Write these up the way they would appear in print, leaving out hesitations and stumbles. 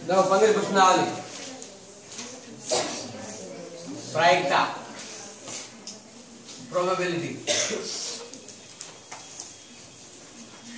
देखो 15 प्रश्नावली प्रायिकता प्रोबेबिलिटी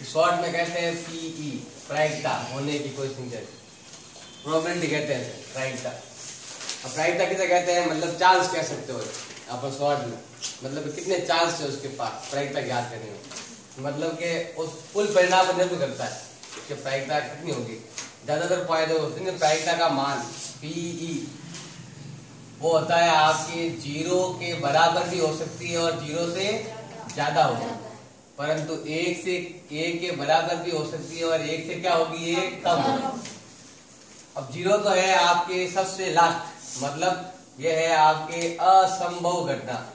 शॉर्ट में कहते हैं पीई प्रायिकता होने की कोई संख्या प्रोबेबिलिटी कहते हैं प्रायिकता। अब प्रायिकता किसे कहते हैं मतलब चांस कह सकते हो अपन शॉर्ट में मतलब कितने चांस है उसके पास प्रायिकता ज्ञात करने में मतलब कि उस कुल परिणाम पर निर्भर करता है कि प्रायिकता कितनी होगी। ज्यादातर फायदे होते हैं प्रायिकता का मान पीई वो होता है आपके 0 के बराबर भी हो सकती है और 0 से ज्यादा होगी परंतु 1 के बराबर भी हो सकती है और 1 से क्या होगी 1 कम होगी। अब 0 तो है आपके सबसे लास्ट मतलब यह है आपके असंभव घटना।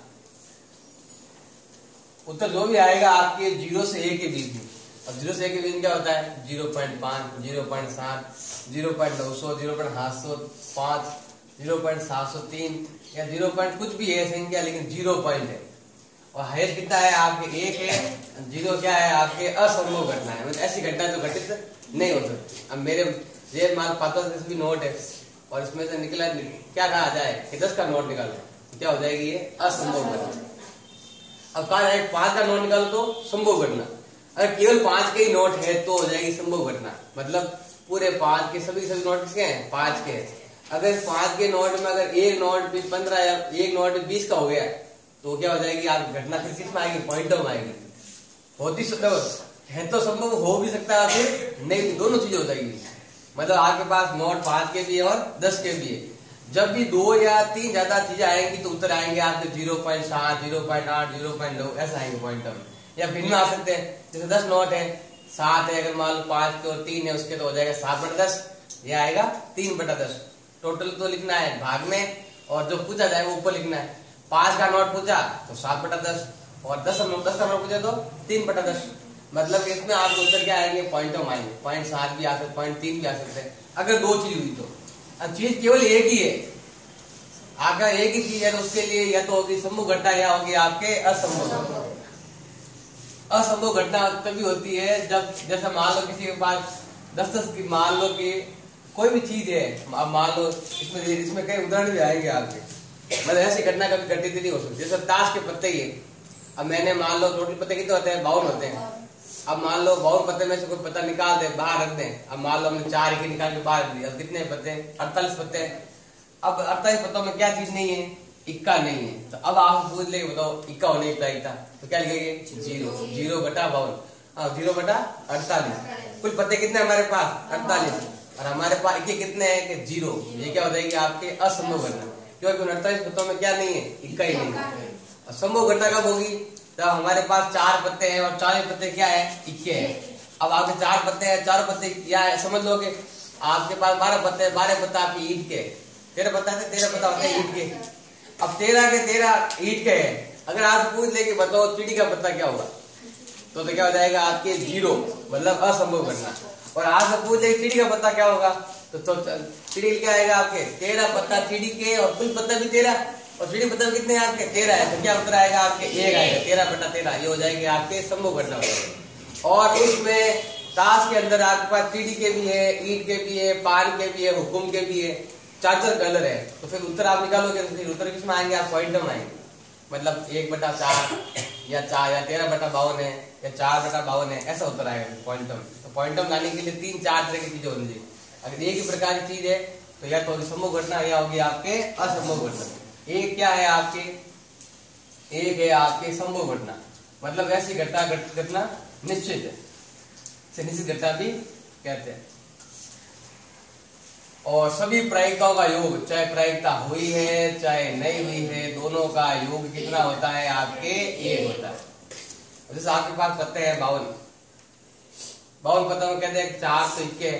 उत्तर जो भी आएगा आपके 0 से 1 के बीच में। अब 0 से 1 के बीच में क्या होता है 0.5 0.7 0.900 0.805 0.703 या 0. कुछ भी है संख्या लेकिन 0 पॉइंट है और हाईएस्ट कितना है आपके 1 है। 0 क्या है आपके असंभव घटना है मतलब ऐसी घटना जो घटित नहीं हो सकती। अब मेरे ये मान 5 भी नोट है और इसमें से निकला क्या कहा जाए कि 10 का नोट निकालो क्या हो जाएगी ये असंभव घटना। अब कहा जाए 5 का नोट निकालो तो संभव घटना। अगर केवल 5 के ही नोट है तो हो जाएगी संभव घटना मतलब पूरे 5 के सभी नोट किसके हैं 5 के हैं। अगर 5 के नोट में अगर एक नोट भी 15 या एक नोट भी 20 का हो गया तो क्या हो जाएगी आप घटना फिर किस में आएगी पॉइंटों में आएगी। होती है तो संभव हो भी सकता है फिर नहीं दोनों चीजें हो जाएगी मतलब आपके पास नोट 5 के भी है और 10 के भी है। जब भी 2 या 3 ज्यादा चीजें आएंगी तो उत्तर आएंगे आपके 0.7 0.8 0.9 ऐसा आएंगे पॉइंटों में या भिन्न आ सकते हैं। जैसे 10 नोट है 7 है अगर मान लो 5 के और 3 है उसके तो हो जाएगा 7/10 ये आएगा 3/10। टोटल तो लिखना है भाग में और जो पूछा जाए वो ऊपर लिखना है। 5 का नोट पूछा तो 7/10 और 10 का नोट पूछा तो 3/10 मतलब इसमें आपको उत्तर क्या आएंगे पॉइंटों में आएंगे 0.7 भी आ सकते 0.3 भी आ सकते हैं अगर 2 चीज हुई तो। अब चीज केवल एक ही है अगर एक ही चीज है तो उसके लिए या तो होगी संभव घटना या होगी आपके असंभव घटना। असंभव घटना तभी होती है जब जैसे मान लो किसी के पास 10 की मान लो कि कोई भी चीज है अब मान लो इसमें कई उदाहरण भी आएंगे आपके मतलब ऐसी घटना कभी घटित नहीं हो सकती। जैसे ताश के पत्ते ही है अब मैंने मान लो टोटल पत्ते कितने होते हैं 52 होते हैं। अब मान लो 52 पत्ते में से कोई पत्ता निकाल दे बाहर रख दें। अब मान लो हमने 4 इक्के निकाल के बाहर रख दिए अब कितने पत्ते 48 पत्ते। अब 48 पत्तों में क्या चीज नहीं है इक्का नहीं है तो अब आप पूछ ले बताओ इक्का होने की प्रायिकता तो क्या लिखेंगे 0/48। कुल पत्ते कितने हमारे पास 48 और हमारे पास इक्के कितने हैं कि 0 ये क्या हो जाएगी आपके असंभव घटना क्योंकि 48 पत्तों में क्या नहीं है इक्का ही नहीं है। असंभव घटना कब होगी जब हमारे पास 4 पत्ते हैं और 4 पत्ते क्या है इक्के हैं। अब आपके 4 पत्ते हैं 4 पत्ते क्या है समझ लो कि आपके पास 12 पत्ते हैं 12 पत्ता आपकी ईंट के 13 पत्ता है 13 पत्ता होते हैं ईंट के। अब 13 के 13 ईंट के है अगर आप पूछ ले कि बताओ चिड़ी का पत्ता क्या होगा तो क्या हो जाएगा आपके 0 मतलब असंभव घटना। और आपसे पूछ ले चिड़ी का पत्ता क्या होगा तो चिड़ी क्या आएगा आपके 13 पत्ता चिड़ी के और कुल पत्ता भी 13 और चिड़ी पत्ता कितने हैं आपके 13 है तो क्या उत्तर आएगा आपके 1 आएगा 13/13 ये हो जाएंगे आपके संभव घटना। और उसमें ताश के अंदर आपके पास चिड़ी के भी है ईंट के भी है पान के भी है हुकुम के भी है 4 कलर है तो फिर उत्तर आप निकालोगे तो फिर उत्तर किसमें आएंगे आप पॉइंट में आएंगे मतलब 1/4 या 13/52 है या 4/52 है ऐसा उत्तर आएगा पॉइंटम। तो पॉइंटम लाने के लिए 3-4 तरह की चीजें होनी चाहिए। अगर एक ही प्रकार की चीज है तो या तो संभव घटना या होगी आपके असंभव घटना। एक क्या है आपके एक है आपके संभव घटना मतलब ऐसी घटना निश्चित है निश्चित घटना भी कहते हैं। और सभी प्रायिकताओं का योग चाहे प्रायिकता हुई है चाहे नहीं हुई है दोनों का योग कितना होता है आपके 1 होता है। जैसे आपके पास पत्ते हैं 52 पत्तों में कहते हैं 4 तो इक्के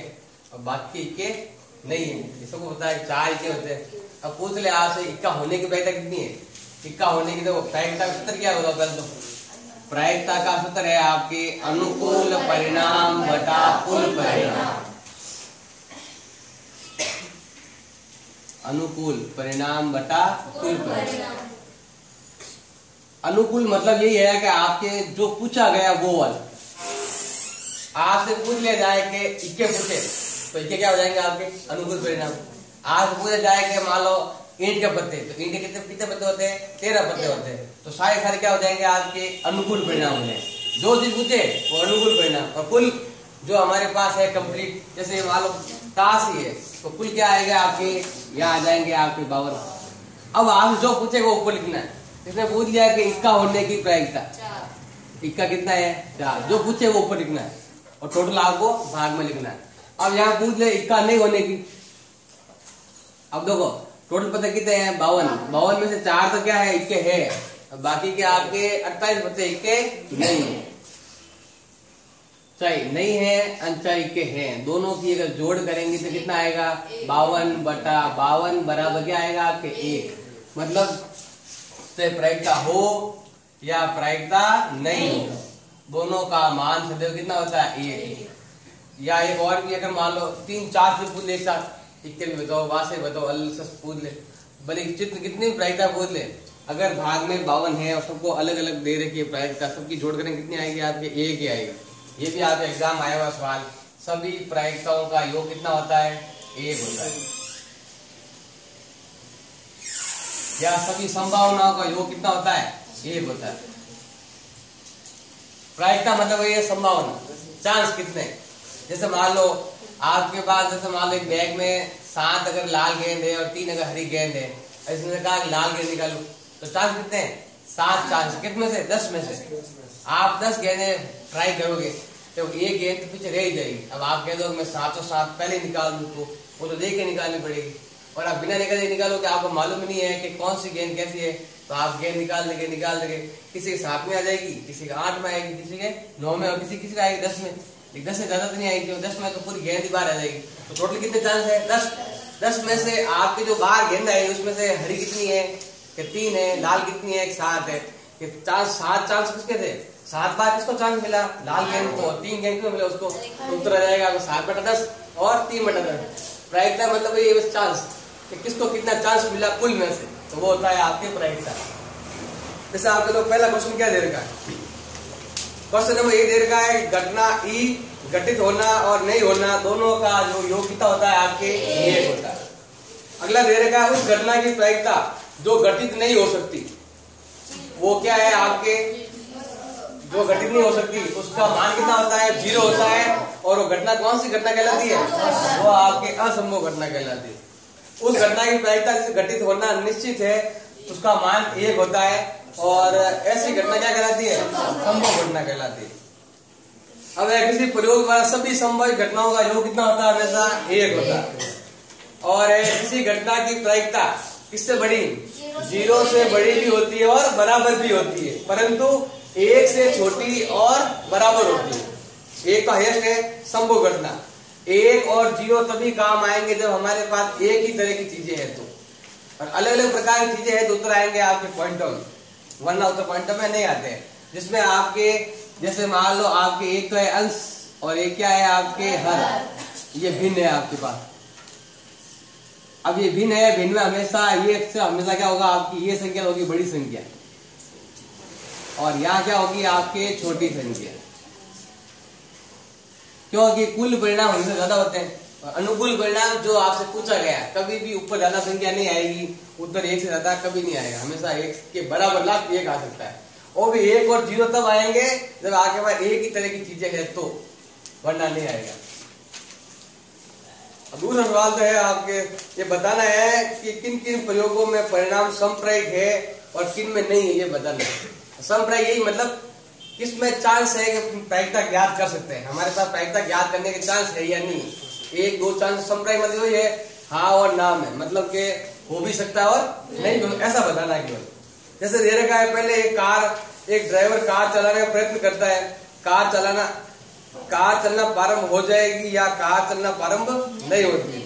और बाकी इक्के नहीं है इसको पता है 4 इक्के होते हैं। अब पूछ ले आपसे इक्का होने की प्रायिकता कितनी है इक्का होने की तो प्रायिकता का सूत्र क्या होगा पहले तो प्रायिकता का सूत्र है आपके अनुकूल परिणाम बटा कुल परिणाम। अनुकूल परिणाम बटा कुल परिणाम। अनुकूल मतलब यही है कि आपके जो पूछा गया वो वाला आपसे पूछ लिया जाए कि इक्के पूछे तो ये क्या हो जाएंगे आपके अनुकूल परिणाम। आज पूछा जाए कि मान लो ईंट के पत्ते, तो ईंट के कितने कितने पत्ते होते हैं, 13 पत्ते होते हैं, तो सारे क्या हो जाएंगे आपके अनुकूल परिणाम होंगे। जो चीज पूछे वो अनुकूल परिणाम, और कुल जो हमारे पास है कंप्लीट, जैसे मान लो ताश ही है तो कुल क्या आएगा आपके, यहाँ आ जाएंगे आपके 52। अब आप जो पूछे वो ऊपर लिखना है। इसने पूछ लिया कि इक्का होने की प्रायिकता, इक्का कितना है 4, जो पूछे वो ऊपर लिखना है और टोटल आपको भाग में लिखना है। अब यहाँ पूछ ले इक्का नहीं होने की, अब देखो टोटल पता कितने हैं 52 में से 4 तो क्या है इक्के है, बाकी के आपके 28 पत्ते इक्के नहीं है, सही नहीं है, अंचा इक्के हैं। दोनों की अगर जोड़ करेंगे तो कितना आएगा 52/52 बराबर क्या आएगा आपके 1। मतलब से प्रायिकता हो या प्रायिकता नहीं हो, दोनों का मान सदैव कितना होता है 1। या एक और भी अगर मान लो 3-4 से पूछ ले एक साथ, इक्के भी बताओ, वासे बताओ, अलग पूछ ले, भले चित्र कितनी प्रायिकता पूछ ले, अगर भाग में 52 है और सबको अलग अलग दे रखी है प्रायिकता, सबकी जोड़ करेंगे कितनी आएगी आपके 1 ही आएगी। ये भी आपके एग्जाम आया हुआ सवाल, सभी प्रायिकताओं का योग कितना होता है 1 होता है, या सभी संभावनाओं का योग कितना होता है 1 होता है। प्रायिकता मतलब ये संभावना, चांस कितने, जैसे मान लो आपके पास, जैसे मान लो एक बैग में 7 अगर लाल गेंद है और 3 अगर हरी गेंद है, इसने कहा लाल गेंद निकालो, तो चांस कितने हैं 7 चांस, कितने से 10 में से आप 10 गेंदे ट्राई करोगे तो एक गेंद तो पीछे रह ही जाएगी। अब आप कह दो मैं 7 पहले निकाल दूं, तो वो तो देख के निकालनी पड़ेगी, और आप बिना निकाले निकालोगे, आपको मालूम नहीं है कि कौन सी गेंद कैसी है, तो आप गेंद निकाल देंगे, किसी के 7 में आ जाएगी, किसी के 8 में आएगी, किसी के 9 में, और किसी का आएगी 10 में, 10 से ज्यादा तो नहीं आएगी, 10 में तो पूरी गेंद ही बाहर आ जाएगी। तो टोटल कितने चांस है 10 में से आपकी जो बाहर गेंद आई उसमें से हरी कितनी है कि 3 है, लाल कितनी है 7 है, कि 7 चांस किसके थे, 7 बार किसको चांस मिला, लाल गेंद को, 3 गेंद को मिला उसको, तो उत्तर आ जाएगा 7/10 और 3/10। प्रायिकता मतलब ये बस चांस कि किसको कितना चांस मिला कुल में से, तो वो होता है आपके प्रायिकता। जैसे आपके लोग पहला क्वेश्चन क्या दे रखा है, क्वेश्चन नंबर 1 दे रखा है घटना ई घटित होना और नहीं होना दोनों का जो योग कितना होता है आपके 1 होता है। अगला दे रखा है उस घटना की प्रायिकता जो घटित नहीं हो सकती, वो क्या है आपके, जो घटित नहीं हो सकती उसका मान कितना होता है 0 होता है, और वो घटना कौन सी घटना कहलाती है, वो आपके असंभव घटना कहलाती है। उस घटना की प्रायिकता जिसे घटित होना निश्चित है उसका मान 1 होता है, और ऐसी घटना क्या कहलाती है, संभव घटना कहलाती है। अब किसी प्रयोग द्वारा सभी संभावित घटनाओं का योग कितना होता है, हमेशा 1 होता है। और किसी घटना की प्रायिकता किससे बड़ी, 0 से बड़ी भी होती है और बराबर भी होती है, परंतु 1 से छोटी और बराबर होती है। 1 का हाईएस्ट है संभव घटना, 1 और 0 तभी काम आएंगे जब हमारे पास एक ही तरह की चीजें हैं, तो और अलग अलग प्रकार की चीजें हैं तो उत्तर आएंगे आपके पॉइंटों में, वरना उत्तर पॉइंटों में नहीं आते हैं। जिसमें आपके जैसे मान लो आपके एक तो है अंश और एक क्या है आपके हर, ये भिन्न है आपके पास। अब ये भिन्न है, भिन्न में हमेशा ये हमेशा क्या होगा आपकी, ये संख्या होगी बड़ी संख्या, और यहाँ क्या होगी आपके छोटी संख्या, क्योंकि कुल परिणाम हमेशा ज्यादा होते हैं, और अनुकूल परिणाम जो आपसे पूछा गया कभी भी ऊपर ज्यादा संख्या नहीं आएगी, उत्तर 1 से ज्यादा कभी नहीं आएगा, हमेशा 1 के बराबर लाख 1 आ सकता है, और भी 1 और 0 तब आएंगे जब आपके पास एक ही तरह की चीजें हैं, तो वरना नहीं आएगा। अब दूसरा सवाल तो है आपके, ये बताना है कि किन किन प्रयोगों में परिणाम समप्रायिक है और किन में नहीं है, ये बताना है। समप्रायिक यही मतलब किसमें चांस है कि प्रायिकता ज्ञात कर सकते हैं, हमारे पास प्रायिकता ज्ञात करने के चांस है या नहीं, 1-2 चांस समप्रायिक मतलब वही है हाँ और ना में, मतलब के हो भी सकता है और नहीं भी, ऐसा बताना है केवल। जैसे दे रखा है पहले एक ड्राइवर कार चलाने का प्रयत्न करता है, कार चलना प्रारंभ हो जाएगी या कार चलना प्रारंभ नहीं होती।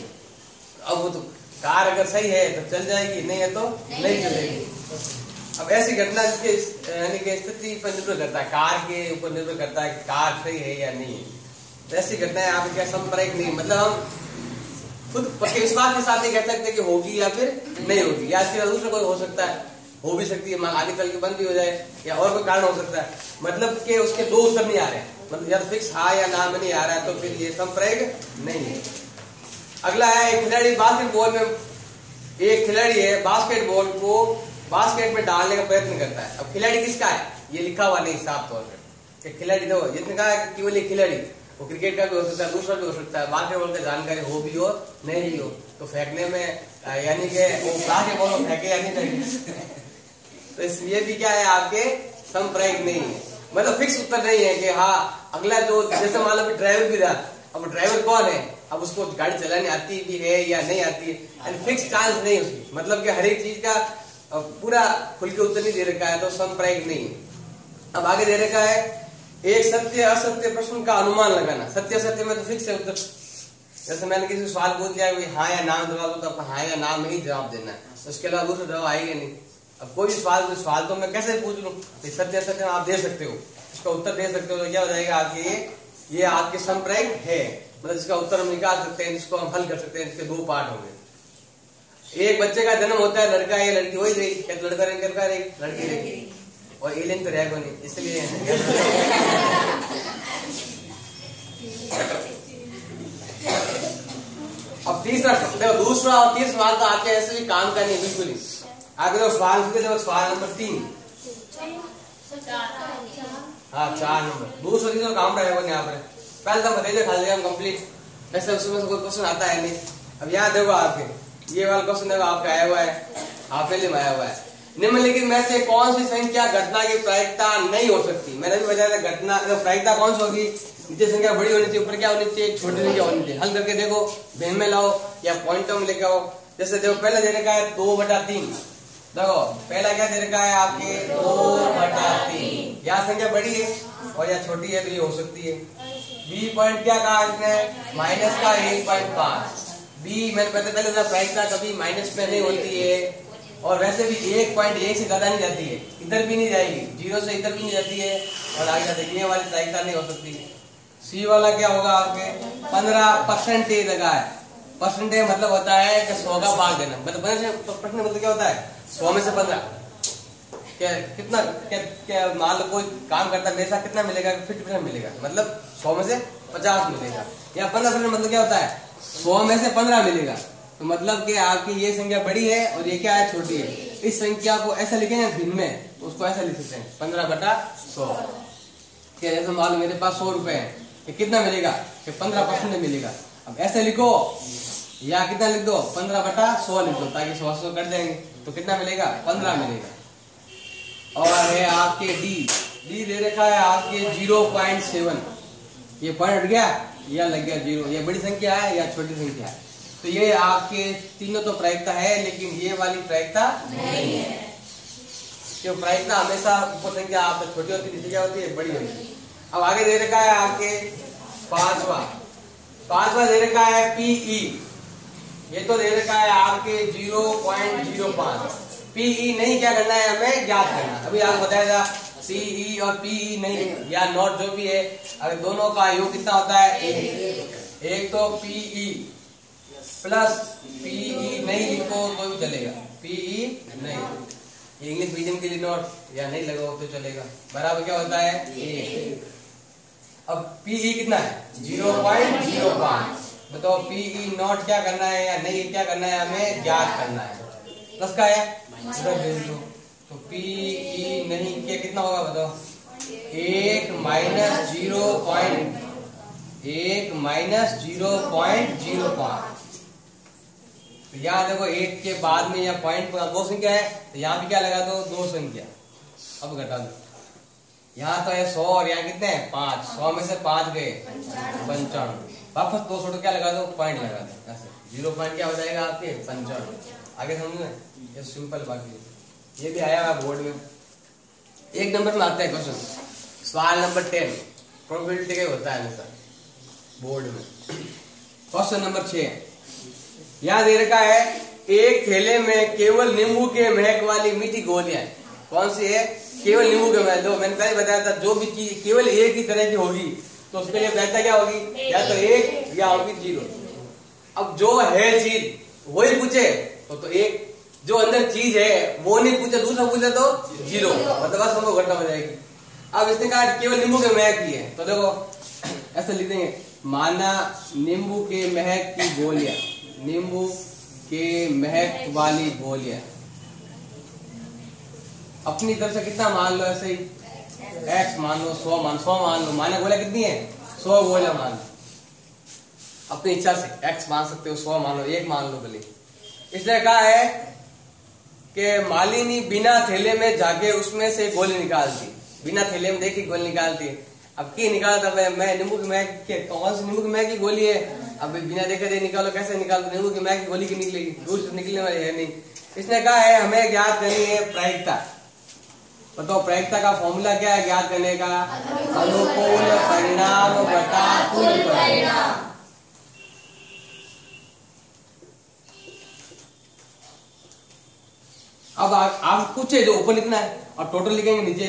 अब वो तो कार अगर सही है तो चल जाएगी, नहीं है तो नहीं चलेगी। अब ऐसी घटना जिसके यानी कि स्थिति पर निर्भर करता है, कार के ऊपर निर्भर करता है कि कार सही है या नहीं है, तो ऐसी घटनाएं आप क्या संपर्क नहीं, मतलब हम खुद पक्के विश्वास के साथ नहीं कह सकते कि होगी या फिर नहीं होगी, या फिर दूसरा कोई हो सकता है, हो भी सकती है आगे चल के बंद भी हो जाए, या और कोई कारण हो सकता है, मतलब कि उसके 2 उत्तर नहीं आ रहे हैं, मतलब या तो फिक्स हाँ या ना में नहीं आ रहा है, तो फिर ये संप्रायिक नहीं है। अगला है एक खिलाड़ी बास्केटबॉल में, एक खिलाड़ी है बास्केटबॉल को बास्केट में डालने का प्रयत्न करता है। अब खिलाड़ी किसका है ये लिखा हुआ नहीं साफ तौर पे, खिलाड़ी दो जिसने कहा है केवल एक खिलाड़ी, वो क्रिकेट का भी हो सकता है, दूसरा भी हो सकता है, बास्केटबॉल की जानकारी हो भी हो नहीं भी हो, तो फेंकने में यानी कि वो बास्केटबॉल को फेंके या नहीं फेंके तो इसलिए भी क्या है आपके संप्रदायिक नहीं है, मतलब फिक्स उत्तर नहीं है कि हाँ अगला जो जैसे मान लो ड्राइवर भी रहा, अब ड्राइवर कौन है, अब उसको गाड़ी चलाने आती भी है या नहीं आती है, फिक्स चांस नहीं उसकी, मतलब कि हर एक चीज का पूरा खुल के उत्तर नहीं दे रखा है, तो संप्रदायिक नहीं है। अब आगे दे रखा है एक सत्य असत्य प्रश्न का अनुमान लगाना। सत्य असत्य में तो फिक्स है उत्तर, जैसे मैंने किसी सवाल पूछ लिया हाँ या नाम जवाब दो, तो आपको हाँ या नाम में ही जवाब देना है, उसके अलावा दूसरा जवाब आएगा नहीं। अब कोई सवाल तो मैं कैसे पूछ लूं, सत्य असत्य आप दे सकते हो, इसका उत्तर दे सकते हो, तो क्या हो जाएगा आपके ये आपके संप्रदायिक है, मतलब इसका उत्तर हम निकाल सकते हैं, जिसको हम हल कर सकते हैं। इसके दो पार्ट होंगे, एक बच्चे का जन्म होता है, लड़का या लड़की वही रहेगी, क्या लड़का रहेगी लड़का रहेगी लड़की रहेगी, और एलियन तो रहेगा नहीं, इसलिए अब तीसरा देखो, दूसरा और तीसरा सवाल तो आपके ऐसे भी काम का नहीं बिल्कुल ही। आगे जो सवाल देखो, सवाल नंबर 3, हाँ 4 नंबर, दूसरा तीसरा काम रहेगा यहाँ पर। पहले तो बताइए खाली हम कंप्लीट, वैसे उसमें से कोई क्वेश्चन आता है नहीं। अब यहाँ देखो आपके ये वाला क्वेश्चन देखो आपका आया हुआ है, हाफेली में आया हुआ है, निम्नलिखित में से कौन सी संख्या घटना की प्रायिकता नहीं हो सकती। मैंने भी बताया था घटना प्रायिकता कौन सी होगी, नीचे संख्या बड़ी होनी चाहिए, ऊपर क्या होनी चाहिए छोटी संख्या होनी चाहिए। हल करके देखो, भेद में लाओ या पॉइंटों में लेके आओ। जैसे देखो पहले दे रखा है 2/3, देखो पहला क्या दे रखा है आपके 2/3, यहाँ संख्या बड़ी है और यहाँ छोटी है तो ये हो सकती है। बी पॉइंट क्या कहा इसने, माइनस का 1.5। बी मैंने पहले प्रायिकता कभी माइनस में नहीं होती है, और वैसे भी 1.1 से ज्यादा नहीं जाती है, इधर भी नहीं जाएगी, 0 से इधर भी नहीं जाती है, और आगे जाते ये वाली प्रायिकता नहीं हो सकती। सी वाला क्या होगा आपके 15% लगा है, परसेंटेज मतलब होता है कि 100 का भाग देना, मतलब परसेंट मतलब क्या होता है 100 में से 15, क्या कितना क्या मान लो कोई काम करता है मेरे साथ कितना मिलेगा 50% मिलेगा, मतलब 100 में से 50 मिलेगा, या 15% मतलब क्या होता है 100 में से 15 मिलेगा, तो मतलब कि आपकी ये संख्या बड़ी है और ये क्या है छोटी है। इस संख्या को ऐसा लिखेंगे भिन्न में, तो उसको ऐसा लिख सकते हैं 15/100। क्या जैसे मान लो मेरे पास 100 रुपए है, कि कितना मिलेगा कि 15% मिलेगा। अब ऐसे लिखो या कितना लिख दो 15/100 लिख दो, ताकि 100 कट जाएंगे, तो कितना मिलेगा 15 मिलेगा। और है आपके डी दे रखा है आपके 0.7, ये पॉइंट हट गया या लग गया 0, ये बड़ी संख्या है या छोटी संख्या है, तो ये आपके तीनों तो प्रायिकता है, लेकिन ये वाली प्रायिकता नहीं है, क्यों प्रायिकता हमेशा ऊपर संख्या आपको छोटी होती है, क्या होती है बड़ी होती है। अब आगे दे रखा है आपके पांचवा दे रखा है पीई, ये तो दे रखा है आपके 0.05। पीई नहीं क्या करना है हमें ज्ञात करना, अभी आपको बताया था सीई और पीई नहीं या नॉट जो भी है, अगर दोनों का योग कितना होता है 1, एक तो पीई प्लस पीई नहीं लिखो तो भी चलेगा, पीई नहीं इंग्लिश मीडियम के लिए नॉट या नहीं लगाओ तो चलेगा, बराबर क्या होता है 1। अब पीई कितना है 0.05, बताओ पीई नॉट क्या करना है या नहीं क्या करना है हमें ज्ञात करना है, प्लस का है तो पीई नहीं क्या कितना होगा बताओ 1 - 0.05। तो यहाँ देखो 1 के बाद में या पॉइंट 2 संख्या है, तो यहाँ भी क्या लगा दो 2 संख्या, अब घटा दो, यहाँ तो है 100 और यहाँ कितने हैं 5, 100 में से 5 गए 95, वापस 200 क्या लगा दो पॉइंट लगा दो, ऐसे 0 पॉइंट क्या हो जाएगा आपके 95। आगे समझ में ये सिंपल बाकी ये भी आया हुआ बोर्ड में। 1 नंबर में आता है क्वेश्चन, सवाल नंबर 10 प्रोबेबिलिटी का होता है हमेशा बोर्ड में। क्वेश्चन नंबर 6 यहाँ दे रखा है एक थैले में केवल नींबू के महक वाली मीठी गोलियां, कौन सी है केवल नींबू के महक, जो मैंने पहले बताया था जो भी चीज केवल एक ही तरह की होगी तो उसके लिए प्रायिकता क्या होगी या तो 1 या होगी 0। अब जो है चीज वही पूछे तो 1, जो अंदर चीज है वो नहीं पूछे दूसरा पूछे तो 0, मतलब बस हमको घटना हो जाएगी। अब इसने कहा केवल नींबू के महक की है, तो देखो ऐसे लिख देंगे माना नींबू के महक की गोलियां, नींबू के महक वाली गोलियां, अपनी तरफ से कितना मान लो, ऐसे ही x मान लो, 100 मान लो, माना गोलियां कितनी है 100 गोलियां मान लो, अपनी इच्छा से x मान सकते हो, 100 मान लो, 1 मान लो भले। इसने कहा है कि मालिनी बिना थैले में जाके उसमें से गोली निकालती, बिना थैले में देखी गोली निकालती। अब की निकालता मैं नींबू की महक, कौन सी नींबू की महक की गोली है, अब बिना देखे दे निकालो, कैसे निकालो, नींबू की महक की गोली की निकलेगी, दूर से निकलने वाली है नहीं। इसने कहा है हमें ज्ञात करनी है प्रायिकता। बताओ प्रायिकता का फॉर्मूला क्या है ज्ञात करने का, अनुकूल परिणाम बटा कुल परिणाम। अब आप पूछे जो ऊपर लिखना है और टोटल लिखेंगे नीचे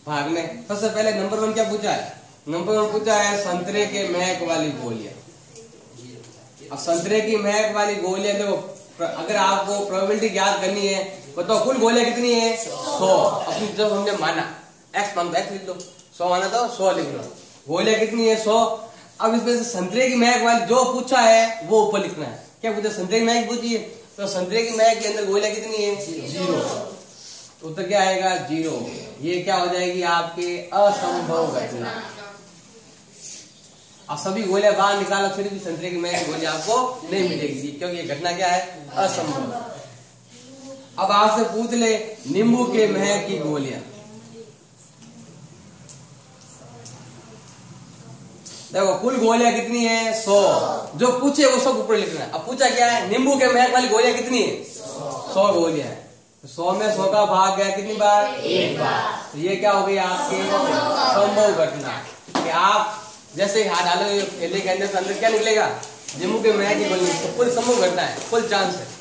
भाग में। सबसे पहले नंबर 1 क्या पूछा है, नंबर 1 पूछा है संतरे के महक वाली गोलियां। अब संतरे की महक वाली गोलियां, देखो अगर आपको प्रोबेबिलिटी ज्ञात करनी है, बताओ कुल गोलियां कितनी है 100। अपनी जब हमने माना x मान, x लिख लो, 100 माना तो 100 लिख लो, गोलियां कितनी है 100। अब इसमें से संतरे की महक वाली जो पूछा है वो ऊपर लिखना है। क्या पूछा, संतरे की महक पूछी है, तो संतरे की महक के अंदर गोलियां कितनी है 0, तो उत्तर क्या आएगा 0। ये क्या हो जाएगी आपके असंभव घटना। अब सभी गोलियां बाहर निकालो, फिर भी संतरे की महक गोली आपको नहीं मिलेगी, क्योंकि ये घटना क्या है असंभव। अब आपसे पूछ ले नींबू के महक की गोलियां, देखो कुल गोलियां कितनी है 100, जो पूछे वो सब ऊपर लिखना है। अब पूछा क्या है, नींबू के महक वाली गोलियां कितनी है 100 गोलियां है, 100 में 100 का भाग गया कितनी बार, 1 बार। तो ये क्या हो गई आपके संभव घटना, कि आप जैसे ही हाथ डालोगे थैले के अंदर, अंदर क्या निकलेगा, नींबू के महक की गोली। तो फुल संभव घटना है, फुल चांस है।